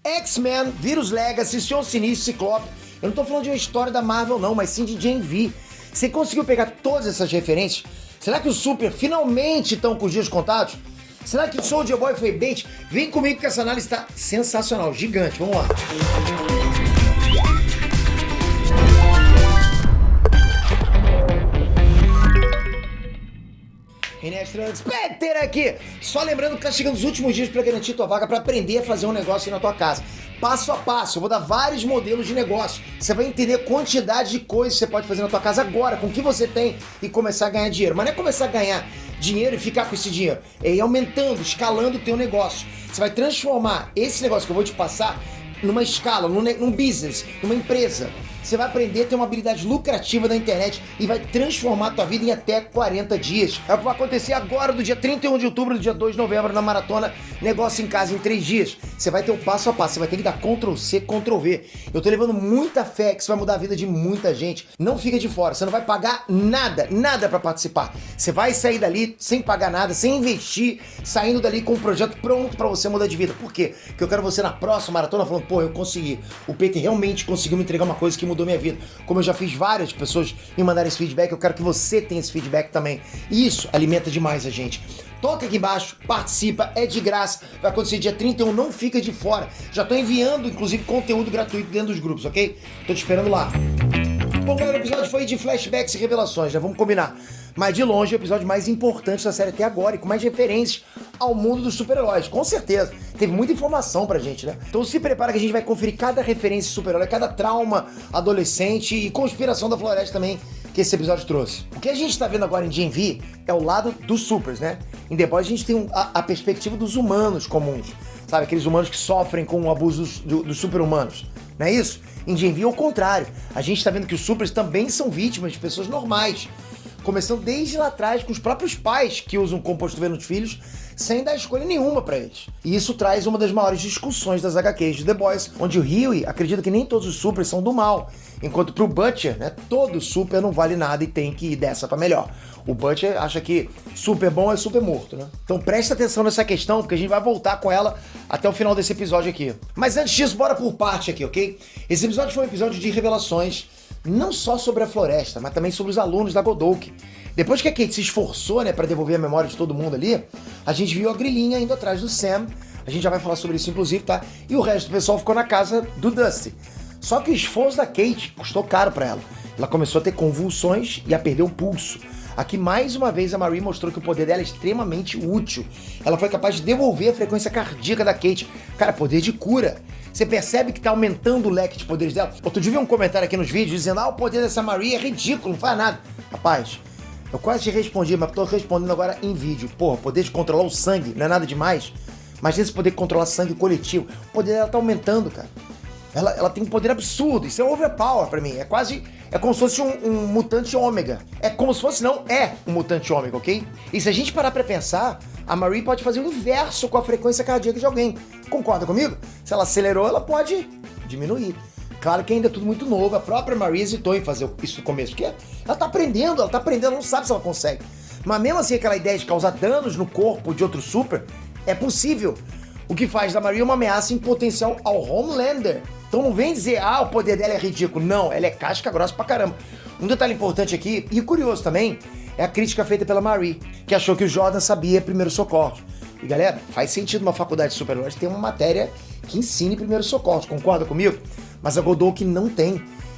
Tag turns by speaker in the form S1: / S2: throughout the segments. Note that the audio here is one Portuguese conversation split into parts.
S1: X-Men, Vírus Legacy, Senhor Sinistro, Ciclope. Eu não tô falando de uma história da Marvel não, mas sim de Gen V. Você conseguiu pegar todas essas referências? Será que os Super finalmente estão com os dias contados? Será que o Soldier Boy foi bait? Vem comigo que essa análise está sensacional, gigante. Vamos lá. Inextrantes, Peter aqui! Só lembrando que tá chegando os últimos dias para garantir tua vaga para aprender a fazer um negócio aí na tua casa. Passo a passo, eu vou dar vários modelos de negócio. Você vai entender a quantidade de coisas que você pode fazer na tua casa agora, com o que você tem, e começar a ganhar dinheiro. Mas não é começar a ganhar dinheiro e ficar com esse dinheiro, é ir aumentando, escalando o teu negócio. Você vai transformar esse negócio que eu vou te passar numa escala, num business, numa empresa. Você vai aprender a ter uma habilidade lucrativa na internet e vai transformar a tua vida em até 40 dias. É o que vai acontecer agora, do dia 31 de outubro do dia 2 de novembro, na maratona Negócio em Casa em 3 dias. Você vai ter o passo a passo, você vai ter que dar Ctrl+C, Ctrl+V. Eu tô levando muita fé que isso vai mudar a vida de muita gente. Não fica de fora, você não vai pagar nada pra participar. Você vai sair dali sem pagar nada, sem investir, saindo dali com um projeto pronto pra você mudar de vida. Por quê? Porque eu quero você na próxima maratona falando, pô, eu consegui. O Peter realmente conseguiu me entregar uma coisa que mudou minha vida. Como eu já fiz várias pessoas me mandarem esse feedback, eu quero que você tenha esse feedback também. E isso alimenta demais a gente. Toca aqui embaixo, participa, é de graça. Vai acontecer dia 31, não fica de fora. Já tô enviando, inclusive, conteúdo gratuito dentro dos grupos, ok? Tô te esperando lá. Bom, galera, o episódio foi de flashbacks e revelações, né? Vamos combinar. Mas de longe, o episódio mais importante da série até agora, e com mais referências ao mundo dos super-heróis, com certeza. Teve muita informação pra gente, né? Então se prepara que a gente vai conferir cada referência de super-herói, cada trauma adolescente e conspiração da floresta também que esse episódio trouxe. O que a gente tá vendo agora em Gen V é o lado dos supers, né? Em The Boys a gente tem a perspectiva dos humanos comuns, sabe? Aqueles humanos que sofrem com o abuso dos super-humanos, não é isso? Em Gen V é o contrário. A gente tá vendo que os supers também são vítimas de pessoas normais. Começando desde lá atrás com os próprios pais que usam composto V nos filhos sem dar escolha nenhuma pra eles. E isso traz uma das maiores discussões das HQs de The Boys, onde o Huey acredita que nem todos os supers são do mal, enquanto pro Butcher, né, todo super não vale nada e tem que ir dessa pra melhor. O Butcher acha que super bom é super morto, né? Então presta atenção nessa questão, porque a gente vai voltar com ela até o final desse episódio aqui. Mas antes disso, bora por parte aqui, ok? Esse episódio foi um episódio de revelações, não só sobre a floresta, mas também sobre os alunos da Godok. Depois que a Kate se esforçou, né, pra devolver a memória de todo mundo ali, a gente viu a Grilinha indo atrás do Sam. A gente já vai falar sobre isso, inclusive, tá? E o resto do pessoal ficou na casa do Dusty. Só que o esforço da Kate custou caro pra ela. Ela começou a ter convulsões e a perder o pulso. Aqui, mais uma vez, a Marie mostrou que o poder dela é extremamente útil. Ela foi capaz de devolver a frequência cardíaca da Kate. Cara, poder de cura. Você percebe que tá aumentando o leque de poderes dela? Outro dia eu vi um comentário aqui nos vídeos dizendo, o poder dessa Marie é ridículo, não faz nada. Rapaz, eu quase te respondi, mas tô respondendo agora em vídeo. Porra, poder de controlar o sangue não é nada demais? Mas esse poder de controlar sangue coletivo, o poder dela tá aumentando, cara. Ela tem um poder absurdo, isso é overpower pra mim, é como se fosse um mutante ômega. É como se fosse, não, é um mutante ômega, ok? E se a gente parar pra pensar, a Marie pode fazer o inverso com a frequência cardíaca de alguém. Concorda comigo? Se ela acelerou, ela pode diminuir. Claro que ainda é tudo muito novo, a própria Marie hesitou em fazer isso no começo, porque ela tá aprendendo, não sabe se ela consegue. Mas mesmo assim, aquela ideia de causar danos no corpo de outro super, é possível. O que faz da Marie uma ameaça em potencial ao Homelander. Então não vem dizer, o poder dela é ridículo. Não, ela é casca grossa pra caramba. Um detalhe importante aqui, e curioso também, é a crítica feita pela Marie, que achou que o Jordan sabia primeiro socorro. E galera, faz sentido uma faculdade de super-heróis ter uma matéria que ensine primeiro socorro, concorda comigo? Mas a Godok não tem.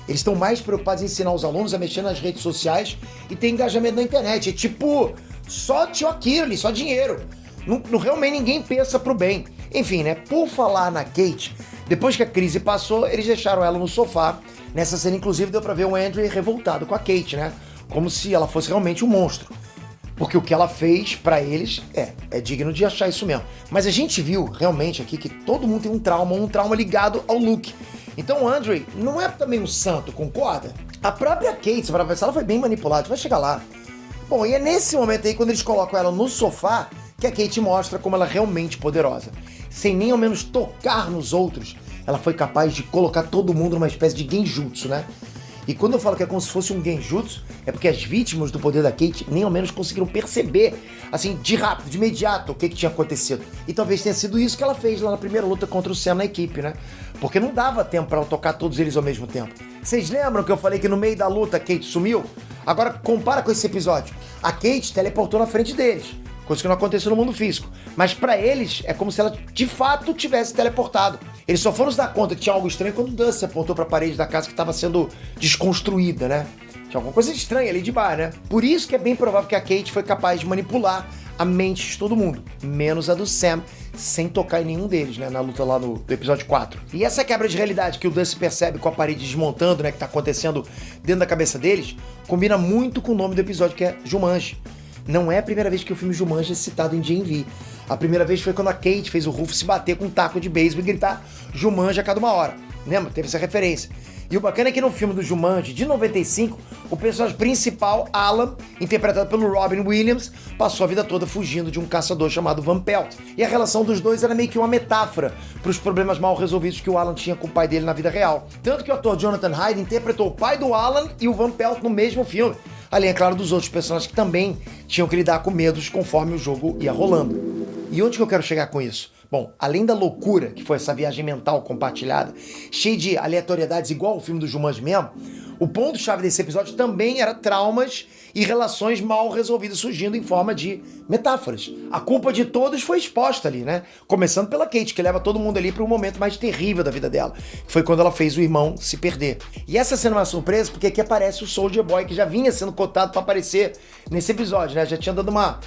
S1: Eles estão mais preocupados em ensinar os alunos a mexer nas redes sociais e ter engajamento na internet. É tipo, só tio aquilo, só dinheiro. Não, realmente ninguém pensa pro bem. Enfim, né? Por falar na Kate, depois que a crise passou, eles deixaram ela no sofá. Nessa cena, inclusive, deu pra ver o Andrew revoltado com a Kate, né? Como se ela fosse realmente um monstro. Porque o que ela fez pra eles é digno de achar isso mesmo. Mas a gente viu realmente aqui que todo mundo tem um trauma ligado ao Luke. Então o Andrew não é também um santo, concorda? A própria Kate, se para pensar, ela foi bem manipulada, vai chegar lá. Bom, e é nesse momento aí, quando eles colocam ela no sofá, que a Kate mostra como ela é realmente poderosa. Sem nem ao menos tocar nos outros, ela foi capaz de colocar todo mundo numa espécie de genjutsu, né? E quando eu falo que é como se fosse um genjutsu, é porque as vítimas do poder da Kate nem ao menos conseguiram perceber, assim, de rápido, de imediato, o que tinha acontecido. E talvez tenha sido isso que ela fez lá na primeira luta contra o Sam na equipe, né? Porque não dava tempo pra ela tocar todos eles ao mesmo tempo. Vocês lembram que eu falei que no meio da luta a Kate sumiu? Agora compara com esse episódio. A Kate teleportou na frente deles, coisa que não aconteceu no mundo físico. Mas pra eles, é como se ela de fato tivesse teleportado. Eles só foram se dar conta que tinha algo estranho quando o Dusty apontou pra parede da casa que estava sendo desconstruída, né? Tinha alguma coisa estranha ali de bar, né? Por isso que é bem provável que a Kate foi capaz de manipular a mente de todo mundo, menos a do Sam, sem tocar em nenhum deles, né? Na luta lá no episódio 4. E essa quebra de realidade que o Dusty percebe com a parede desmontando, né? Que tá acontecendo dentro da cabeça deles, combina muito com o nome do episódio, que é Jumanji. Não é a primeira vez que o filme Jumanji é citado em Gen-V. A primeira vez foi quando a Kate fez o Rufus se bater com um taco de beisebol e gritar Jumanji a cada uma hora. Lembra? Teve essa referência. E o bacana é que no filme do Jumanji, de 95, o personagem principal, Alan, interpretado pelo Robin Williams, passou a vida toda fugindo de um caçador chamado Van Pelt. E a relação dos dois era meio que uma metáfora para os problemas mal resolvidos que o Alan tinha com o pai dele na vida real. Tanto que o ator Jonathan Hyde interpretou o pai do Alan e o Van Pelt no mesmo filme. Além, é claro, dos outros personagens que também tinham que lidar com medos conforme o jogo ia rolando. E onde que eu quero chegar com isso? Bom, além da loucura, que foi essa viagem mental compartilhada, cheia de aleatoriedades igual o filme do Jumanji mesmo, o ponto-chave desse episódio também era traumas e relações mal resolvidas surgindo em forma de metáforas. A culpa de todos foi exposta ali, né? Começando pela Kate, que leva todo mundo ali para o momento mais terrível da vida dela, que foi quando ela fez o irmão se perder. E essa cena é uma surpresa, porque aqui aparece o Soldier Boy, que já vinha sendo cotado para aparecer nesse episódio, né? Já tinha dado uma...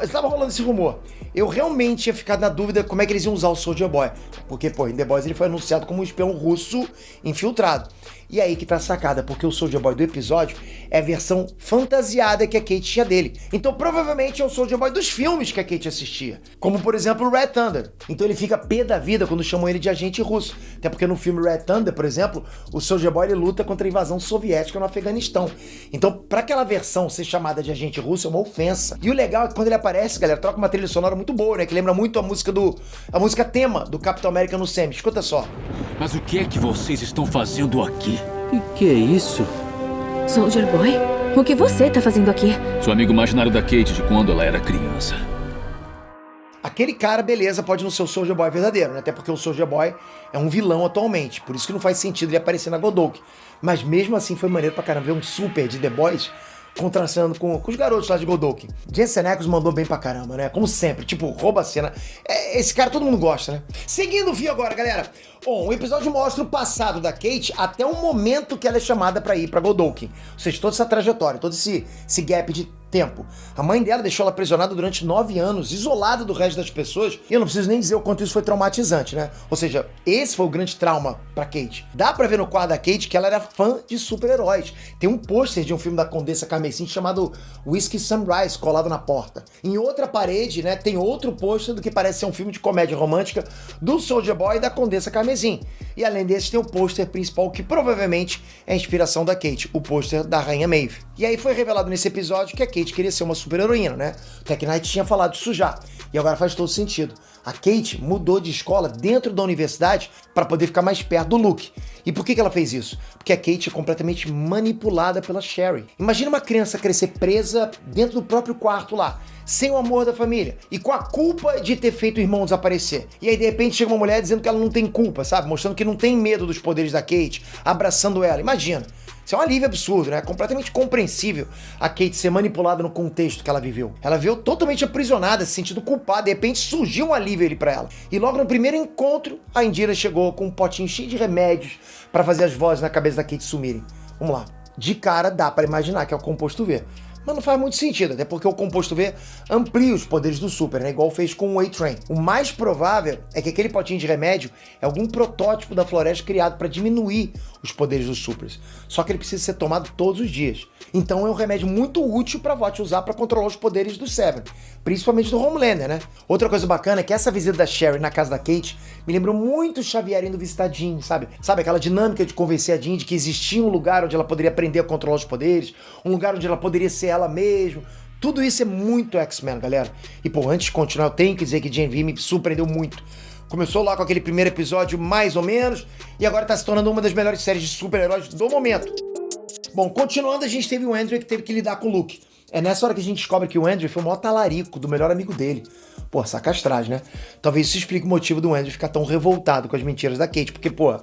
S1: Estava rolando esse rumor. Eu realmente tinha ficado na dúvida como é que eles iam usar o Soldier Boy. Porque, pô, em The Boys ele foi anunciado como um espião russo infiltrado. E aí que tá a sacada, porque o Soldier Boy do episódio é a versão fantasiada que a Kate tinha dele. Então provavelmente é o Soldier Boy dos filmes que a Kate assistia. Como, por exemplo, o Red Thunder. Então ele fica pé da vida quando chamam ele de agente russo. Até porque no filme Red Thunder, por exemplo, o Soldier Boy ele luta contra a invasão soviética no Afeganistão. Então, pra aquela versão ser chamada de agente russo é uma ofensa. E o legal é que quando ele aparece, galera, troca uma trilha sonora muito boa, né? Que lembra muito a música tema do Capitão América no Sam. Escuta só.
S2: Mas o que é que vocês estão fazendo aqui?
S3: Que é isso?
S4: Soldier Boy? O que você tá fazendo aqui?
S2: Sou amigo imaginário da Kate de quando ela era criança.
S1: Aquele cara, beleza, pode não ser o Soldier Boy verdadeiro, né? Até porque o Soldier Boy é um vilão atualmente, por isso que não faz sentido ele aparecer na Godok. Mas mesmo assim foi maneiro pra caramba ver um super de The Boys contrastando com os garotos lá de Godok. Jensen Ackles mandou bem pra caramba, né? Como sempre, tipo, rouba a cena. Esse cara todo mundo gosta, né? Seguindo o fio agora, galera. Bom, o episódio mostra o passado da Kate até o momento que ela é chamada pra ir pra Godok. Ou seja, toda essa trajetória, todo esse gap de tempo. A mãe dela deixou ela aprisionada durante 9 anos, isolada do resto das pessoas, e eu não preciso nem dizer o quanto isso foi traumatizante, né? Ou seja, esse foi o grande trauma pra Kate. Dá pra ver no quadro da Kate que ela era fã de super-heróis. Tem um pôster de um filme da Condessa Carmesim chamado Whiskey Sunrise, colado na porta. Em outra parede, né, tem outro pôster do que parece ser um filme de comédia romântica do Soldier Boy e da Condessa Carmesim. E além desse, tem o pôster principal que provavelmente é a inspiração da Kate, o pôster da Rainha Maeve. E aí foi revelado nesse episódio que a Kate queria ser uma super-heroína, né? O Tek Knight tinha falado disso já, e agora faz todo sentido. A Kate mudou de escola dentro da universidade para poder ficar mais perto do Luke. E por que ela fez isso? Porque a Kate é completamente manipulada pela Sherry. Imagina uma criança crescer presa dentro do próprio quarto lá, sem o amor da família, e com a culpa de ter feito o irmão desaparecer. E aí, de repente, chega uma mulher dizendo que ela não tem culpa, sabe? Mostrando que não tem medo dos poderes da Kate, abraçando ela. Imagina. Isso é um alívio absurdo, né? Completamente compreensível a Kate ser manipulada no contexto que ela viveu. Ela veio totalmente aprisionada, se sentindo culpada, de repente surgiu um alívio ali pra ela. E logo no primeiro encontro, a Indira chegou com um potinho cheio de remédios pra fazer as vozes na cabeça da Kate sumirem. Vamos lá. De cara dá pra imaginar que é o composto V. Mas não faz muito sentido, até porque o composto V amplia os poderes do Super, né? Igual fez com o A-Train. O mais provável é que aquele potinho de remédio é algum protótipo da floresta criado para diminuir os poderes dos Supers. Só que ele precisa ser tomado todos os dias. Então é um remédio muito útil para a VOT usar para controlar os poderes do Seven, principalmente do Homelander, né? Outra coisa bacana é que essa visita da Sherry na casa da Kate me lembrou muito o Xavier indo visitar Jean, sabe? Sabe aquela dinâmica de convencer a Jean de que existia um lugar onde ela poderia aprender a controlar os poderes, um lugar onde ela poderia ser ela mesma. Tudo isso é muito X-Men, galera. E, pô, antes de continuar, eu tenho que dizer que Gen V me surpreendeu muito. Começou lá com aquele primeiro episódio, mais ou menos, e agora tá se tornando uma das melhores séries de super-heróis do momento. Bom, continuando, a gente teve o Andrew que teve que lidar com o Luke. É nessa hora que a gente descobre que o Andrew foi o maior talarico do melhor amigo dele. Pô, sacastragem, né? Talvez isso explique o motivo do Andrew ficar tão revoltado com as mentiras da Kate, porque, pô,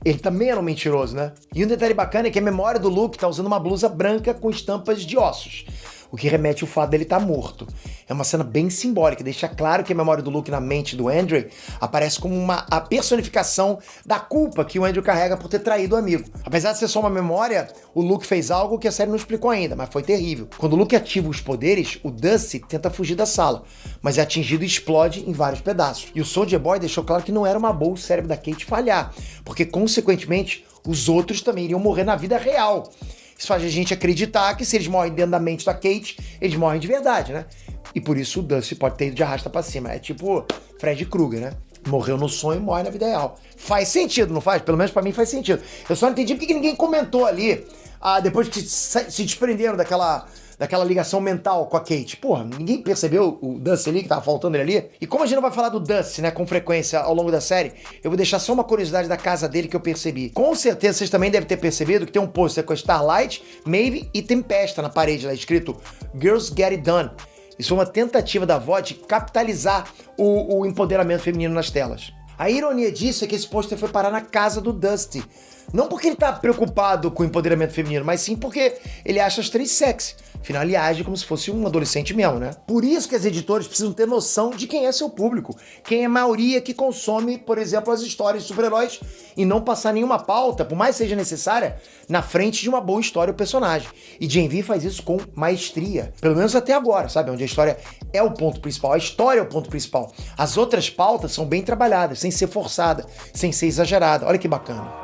S1: ele também era um mentiroso, né? E um detalhe bacana é que a memória do Luke tá usando uma blusa branca com estampas de ossos, o que remete ao fato dele estar morto. É uma cena bem simbólica, deixa claro que a memória do Luke na mente do Andrew aparece como a personificação da culpa que o Andrew carrega por ter traído o amigo. Apesar de ser só uma memória, o Luke fez algo que a série não explicou ainda, mas foi terrível. Quando o Luke ativa os poderes, o Dusty tenta fugir da sala, mas é atingido e explode em vários pedaços. E o Soldier Boy deixou claro que não era uma boa o cérebro da Kate falhar, porque, consequentemente, os outros também iriam morrer na vida real. Isso faz a gente acreditar que se eles morrem dentro da mente da Kate, eles morrem de verdade, né? E por isso o Dusty pode ter ido de arrasta pra cima. É tipo Fred Krueger, né? Morreu no sonho e morre na vida real. Faz sentido, não faz? Pelo menos pra mim faz sentido. Eu só não entendi porque ninguém comentou ali, depois que se desprenderam daquela ligação mental com a Kate. Porra, ninguém percebeu o Dusty ali, que tava faltando ele ali? E como a gente não vai falar do Dusty, né, com frequência ao longo da série, eu vou deixar só uma curiosidade da casa dele que eu percebi. Com certeza vocês também devem ter percebido que tem um pôster com a Starlight, Maeve e Tempesta na parede lá, escrito Girls Get It Done. Isso foi uma tentativa da VOD de capitalizar o empoderamento feminino nas telas. A ironia disso é que esse pôster foi parar na casa do Dusty. Não porque ele tá preocupado com o empoderamento feminino, mas sim porque ele acha as três sexy. Afinal, ele age como se fosse um adolescente mesmo, né? Por isso que as editoras precisam ter noção de quem é seu público. Quem é a maioria que consome, por exemplo, as histórias de super-heróis e não passar nenhuma pauta, por mais seja necessária, na frente de uma boa história ou personagem. E Gen V faz isso com maestria. Pelo menos até agora, sabe? Onde a história é o ponto principal. A história é o ponto principal. As outras pautas são bem trabalhadas, sem ser forçada, sem ser exagerada. Olha que bacana.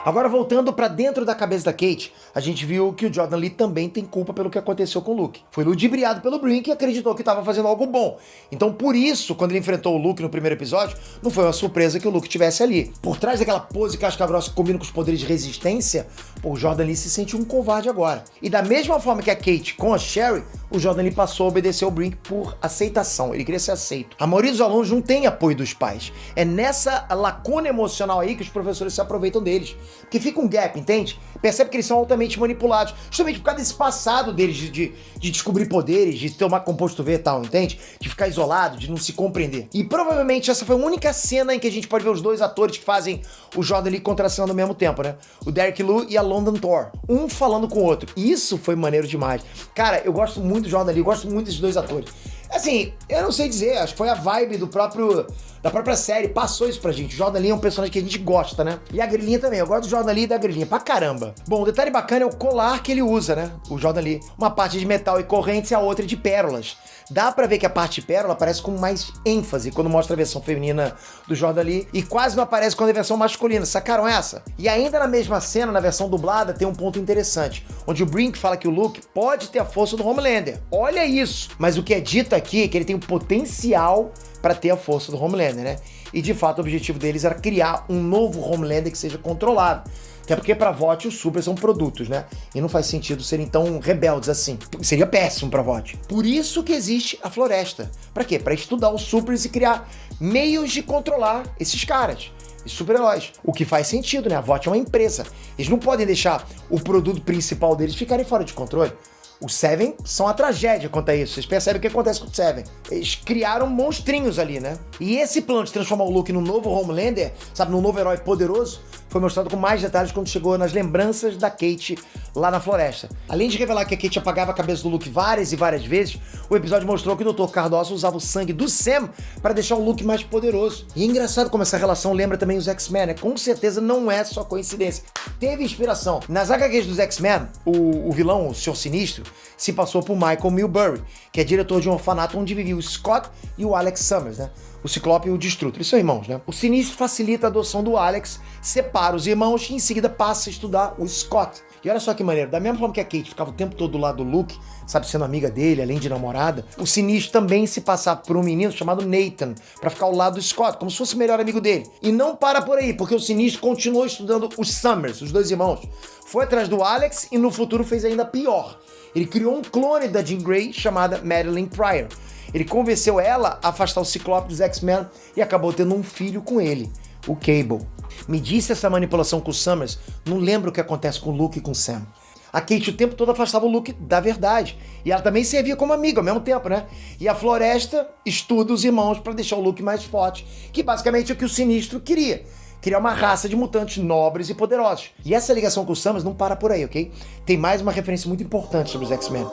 S1: Agora, voltando pra dentro da cabeça da Kate, a gente viu que o Jordan Lee também tem culpa pelo que aconteceu com o Luke. Foi ludibriado pelo Brink e acreditou que estava fazendo algo bom. Então, por isso, quando ele enfrentou o Luke no primeiro episódio, não foi uma surpresa que o Luke estivesse ali. Por trás daquela pose casca-grossa que combina com os poderes de resistência, o Jordan Lee se sente um covarde agora. E da mesma forma que a Kate com a Sherry, o Jordan Lee passou a obedecer ao Brink por aceitação. Ele queria ser aceito. A maioria dos alunos não tem apoio dos pais. É nessa lacuna emocional aí que os professores se aproveitam deles. Porque fica um gap, entende? Percebe que eles são altamente manipulados, justamente por causa desse passado deles de descobrir poderes, de tomar composto V e tal, entende? De ficar isolado, de não se compreender. E provavelmente essa foi a única cena em que a gente pode ver os dois atores que fazem o Jordan Lee contracenando ao mesmo tempo, né? O Derek Liu e a London Thor. Um falando com o outro. Isso foi maneiro demais. Cara, eu gosto muito do Jordan Lee, eu gosto muito desses dois atores. Assim, eu não sei dizer, acho que foi a vibe da própria série, passou isso pra gente. O Jordan Lee é um personagem que a gente gosta, né? E a Grilinha também, eu gosto do Jordan Lee e da Grilinha, pra caramba. Bom, o detalhe bacana é o colar que ele usa, né? O Jordan Lee. Uma parte de metal e correntes e a outra de pérolas. Dá pra ver que a parte de pérola aparece com mais ênfase quando mostra a versão feminina do Jordan Lee e quase não aparece quando é a versão masculina. Sacaram essa? E ainda na mesma cena, na versão dublada, tem um ponto interessante, onde o Brink fala que o Luke pode ter a força do Homelander. Olha isso! Mas o que é dito aqui é que ele tem o potencial para ter a força do Homelander, né? E de fato o objetivo deles era criar um novo Homelander que seja controlado. Até porque pra VOT os supers são produtos, né? E não faz sentido serem tão rebeldes assim. Seria péssimo pra VOT. Por isso que existe a floresta. Pra quê? Pra estudar os supers e criar meios de controlar esses caras, esses super-heróis. O que faz sentido, né? A VOT é uma empresa. Eles não podem deixar o produto principal deles ficarem fora de controle. Os Seven são a tragédia quanto a isso. Vocês percebem o que acontece com o Seven. Eles criaram monstrinhos ali, né? E esse plano de transformar o Luke num novo Homelander, sabe, num novo herói poderoso, foi mostrado com mais detalhes quando chegou nas lembranças da Kate lá na floresta. Além de revelar que a Kate apagava a cabeça do Luke várias e várias vezes, o episódio mostrou que o Dr. Cardoso usava o sangue do Sam para deixar o Luke mais poderoso. E é engraçado como essa relação lembra também os X-Men, né? Com certeza não é só coincidência. Teve inspiração. Nas HQs dos X-Men, o vilão, o Senhor Sinistro, se passou por Michael Milbury, que é diretor de um orfanato onde viviam o Scott e o Alex Summers, né? O Ciclope e o Destruto, eles são irmãos, né? O Sinistro facilita a adoção do Alex, separa os irmãos e em seguida passa a estudar o Scott. E olha só que maneiro, da mesma forma que a Kate ficava o tempo todo do lado do Luke, sabe, sendo amiga dele, além de namorada, o Sinistro também se passava por um menino chamado Nathan, pra ficar ao lado do Scott, como se fosse o melhor amigo dele. E não para por aí, porque o Sinistro continuou estudando os Summers, os dois irmãos. Foi atrás do Alex e no futuro fez ainda pior. Ele criou um clone da Jean Grey chamada Madeline Pryor. Ele convenceu ela a afastar o Ciclope dos X-Men e acabou tendo um filho com ele, o Cable. Me disse essa manipulação com o Summers, não lembro o que acontece com o Luke e com o Sam. A Kate o tempo todo afastava o Luke da verdade. E ela também servia como amiga ao mesmo tempo, né? E a Floresta estuda os irmãos pra deixar o Luke mais forte, que basicamente é o que o Sinistro queria. Criar uma raça de mutantes nobres e poderosos. E essa ligação com o Samus não para por aí, ok? Tem mais uma referência muito importante sobre os X-Men.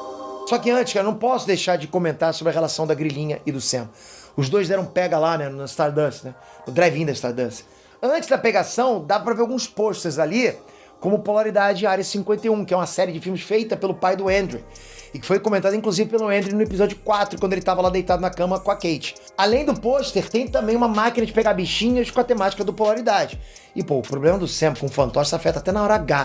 S1: Só que antes, cara, eu não posso deixar de comentar sobre a relação da Grilinha e do Sam. Os dois deram pega lá, né, no Stardust, né? No drive-in da Stardust. Antes da pegação, dá pra ver alguns posters ali, como Polaridade Área 51, que é uma série de filmes feita pelo pai do Andrew, e que foi comentada inclusive pelo Andrew no episódio 4, quando ele tava lá deitado na cama com a Kate. Além do pôster, tem também uma máquina de pegar bichinhas com a temática do Polaridade. E pô, o problema do Sam com o fantoche afeta até na hora H.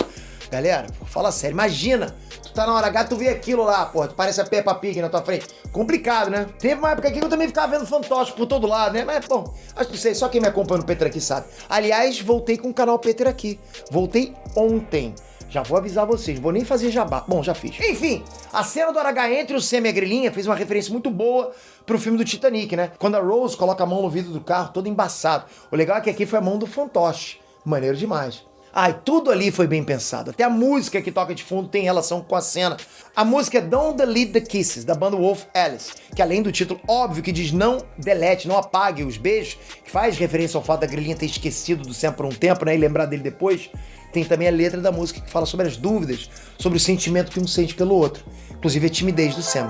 S1: Galera, pô, fala sério, imagina, tu tá na hora H, tu vê aquilo lá, pô, tu parece a Peppa Pig na tua frente. Complicado, né? Teve uma época aqui que eu também ficava vendo fantoche por todo lado, né? Mas, bom, acho que não sei, só quem me acompanha no Peter aqui sabe. Aliás, voltei com o canal Peter aqui. Voltei ontem. Já vou avisar vocês, vou nem fazer jabá. Bom, já fiz. Enfim, a cena do H entre o Sam e a Grilinha fez uma referência muito boa pro filme do Titanic, né? Quando a Rose coloca a mão no vidro do carro, todo embaçado. O legal é que aqui foi a mão do fantoche. Maneiro demais. Ai, tudo ali foi bem pensado. Até a música que toca de fundo tem relação com a cena. A música é Don't Delete the Kisses, da banda Wolf Alice, que além do título óbvio que diz não delete, não apague os beijos, que faz referência ao fato da Grilinha ter esquecido do Sam por um tempo, né, e lembrar dele depois, tem também a letra da música que fala sobre as dúvidas, sobre o sentimento que um sente pelo outro, inclusive a timidez do Sam.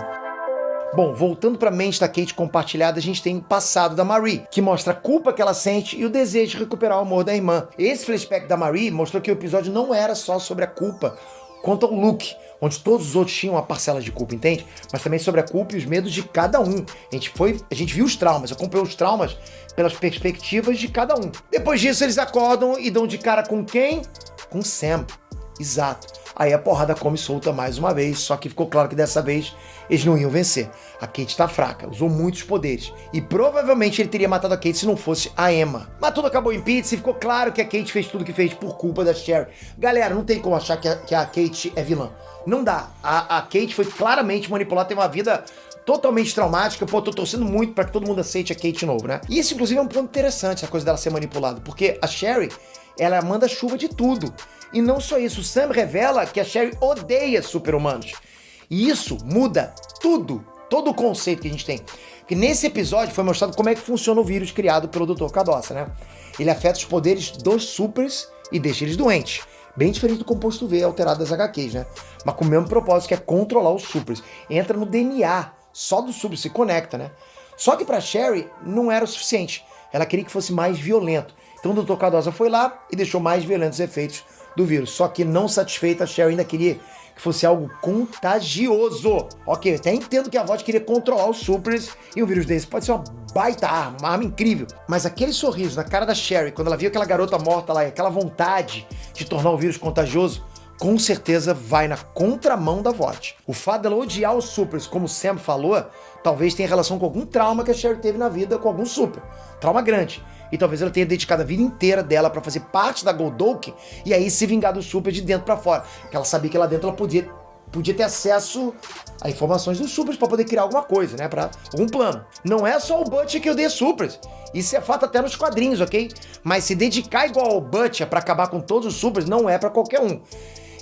S1: Bom, voltando pra mente da Kate compartilhada, a gente tem o passado da Marie, que mostra a culpa que ela sente e o desejo de recuperar o amor da irmã. Esse flashback da Marie mostrou que o episódio não era só sobre a culpa quanto ao Luke, onde todos os outros tinham uma parcela de culpa, entende? Mas também sobre a culpa e os medos de cada um. A gente viu os traumas, acompanhou os traumas pelas perspectivas de cada um. Depois disso, eles acordam e dão de cara com quem? Com Sam. Exato. Aí a porrada come solta mais uma vez, só que ficou claro que dessa vez eles não iam vencer. A Kate tá fraca, usou muitos poderes. E provavelmente ele teria matado a Kate se não fosse a Emma. Mas tudo acabou em pizza e ficou claro que a Kate fez tudo o que fez por culpa da Sherry. Galera, não tem como achar que a Kate é vilã. Não dá. A Kate foi claramente manipulada, tem uma vida totalmente traumática. Pô, tô torcendo muito pra que todo mundo aceite a Kate de novo, né? E isso, inclusive, é um ponto interessante, essa coisa dela ser manipulada. Porque a Sherry, ela manda chuva de tudo. E não só isso, o Sam revela que a Sherry odeia super-humanos. E isso muda tudo, todo o conceito que a gente tem. Que nesse episódio foi mostrado como é que funciona o vírus criado pelo Dr. Cadossa, né? Ele afeta os poderes dos supers e deixa eles doentes. Bem diferente do composto V alterado das HQs, né? Mas com o mesmo propósito, que é controlar os supers. Entra no DNA, só do super se conecta, né? Só que pra Sherry não era o suficiente. Ela queria que fosse mais violento. Então o Dr. Cadossa foi lá e deixou mais violentos efeitos do vírus. Só que não satisfeita, a Sherry ainda queria que fosse algo contagioso. Ok, até entendo que a VOT queria controlar os supers e um vírus desse pode ser uma baita arma, uma arma incrível. Mas aquele sorriso na cara da Sherry, quando ela viu aquela garota morta lá e aquela vontade de tornar o vírus contagioso, com certeza vai na contramão da VOT. O fato dela odiar os supers, como o Sam falou, talvez tenha relação com algum trauma que a Sherry teve na vida com algum super. Trauma grande. E talvez ela tenha dedicado a vida inteira dela pra fazer parte da Goldoke e aí se vingar do super de dentro pra fora. Porque ela sabia que lá dentro ela podia ter acesso a informações dos supers pra poder criar alguma coisa, né? Pra algum plano. Não é só o Butcher que odeia supers. Isso é fato até nos quadrinhos, ok? Mas se dedicar igual ao Butcher pra acabar com todos os supers não é pra qualquer um.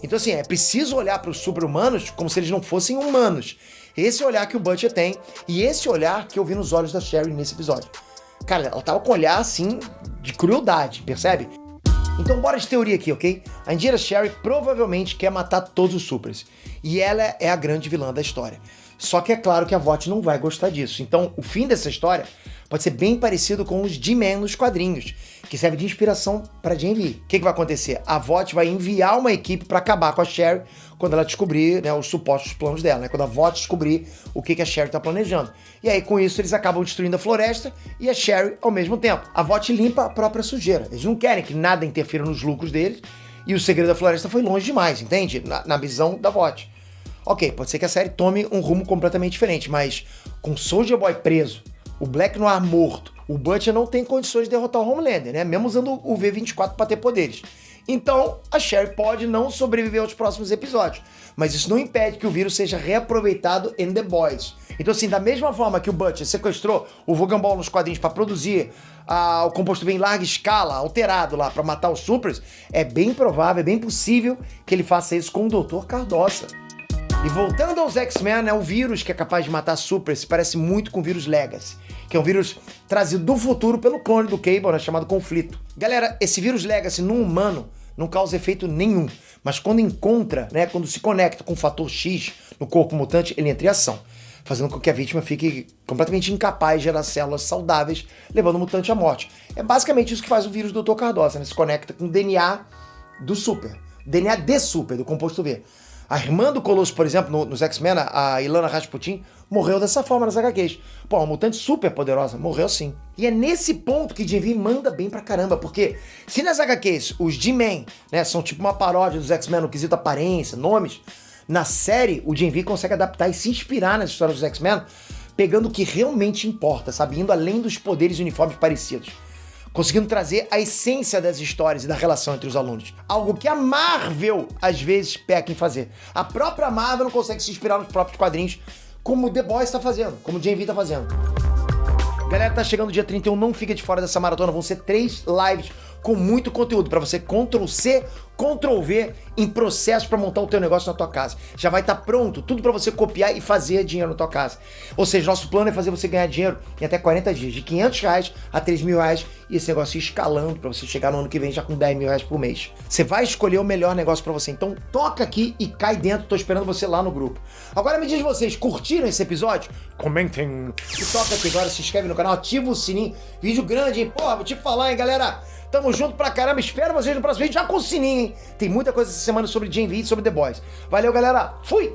S1: Então assim, é preciso olhar pros super-humanos como se eles não fossem humanos. Esse olhar que o Butcher tem e esse olhar que eu vi nos olhos da Sherry nesse episódio. Cara, ela tava com um olhar, assim, de crueldade, percebe? Então bora de teoria aqui, ok? A Indira Sherry provavelmente quer matar todos os supers. E ela é a grande vilã da história. Só que é claro que a VOT não vai gostar disso. Então o fim dessa história pode ser bem parecido com os G-Men nos quadrinhos, que serve de inspiração para Gen V. O que vai acontecer? A VOT vai enviar uma equipe para acabar com a Sherry quando ela descobrir, né, os supostos planos dela, né? Quando a VOT descobrir o que a Sherry tá planejando. E aí, com isso, eles acabam destruindo a floresta e a Sherry ao mesmo tempo. A VOT limpa a própria sujeira. Eles não querem que nada interfira nos lucros deles e o segredo da floresta foi longe demais, entende? Na visão da VOT. Ok, pode ser que a série tome um rumo completamente diferente, mas com Soldier Boy preso, o Black Noir morto, o Butcher não tem condições de derrotar o Homelander, né? Mesmo usando o V24 para ter poderes. Então, a Sherry pode não sobreviver aos próximos episódios, mas isso não impede que o vírus seja reaproveitado em The Boys. Então, assim, da mesma forma que o Butcher sequestrou o Vogan Ball nos quadrinhos para produzir o composto V em larga escala, alterado lá, para matar os Supers, é bem provável, é bem possível que ele faça isso com o Dr. Cardosa. E voltando aos X-Men, né, o vírus que é capaz de matar Supers se parece muito com o vírus Legacy, que é um vírus trazido do futuro pelo clone do Cable, né, chamado Conflito. Galera, esse vírus Legacy num humano não causa efeito nenhum, mas quando encontra, né, quando se conecta com o fator X no corpo mutante, ele entra em ação, fazendo com que a vítima fique completamente incapaz de gerar células saudáveis, levando o mutante à morte. É basicamente isso que faz o vírus do Dr. Cardosa, né? Se conecta com o DNA do Super, DNA de Super, do composto V. A irmã do Colosso, por exemplo, nos X-Men, a Ilana Rasputin, morreu dessa forma nas HQs. Pô, uma mutante super poderosa, morreu sim. E é nesse ponto que Jim V manda bem pra caramba, porque se nas HQs os G-Men, né, são tipo uma paródia dos X-Men no quesito aparência, nomes, na série o Jim V consegue adaptar e se inspirar nas histórias dos X-Men, pegando o que realmente importa, sabe? Indo além dos poderes e uniformes parecidos. Conseguindo trazer a essência das histórias e da relação entre os alunos. Algo que a Marvel, às vezes, peca em fazer. A própria Marvel não consegue se inspirar nos próprios quadrinhos, como The Boys está fazendo, como o Jim V tá fazendo. Galera, tá chegando o dia 31, não fica de fora dessa maratona, vão ser 3 lives com muito conteúdo para você Ctrl+C, Ctrl+V em processo para montar o teu negócio na tua casa. Já vai estar pronto, tudo para você copiar e fazer dinheiro na tua casa. Ou seja, nosso plano é fazer você ganhar dinheiro em até 40 dias, de R$500 a R$3.000, e esse negócio ir escalando para você chegar no ano que vem já com R$10.000 por mês. Você vai escolher o melhor negócio para você, então toca aqui e cai dentro, tô esperando você lá no grupo. Agora me diz vocês, curtiram esse episódio? Comentem! E toca aqui agora, se inscreve no canal, ativa o sininho, vídeo grande, hein? Porra, vou te falar, hein, galera? Tamo junto pra caramba, espero vocês no próximo vídeo já com o sininho, hein? Tem muita coisa essa semana sobre Jim V e sobre The Boys. Valeu, galera. Fui!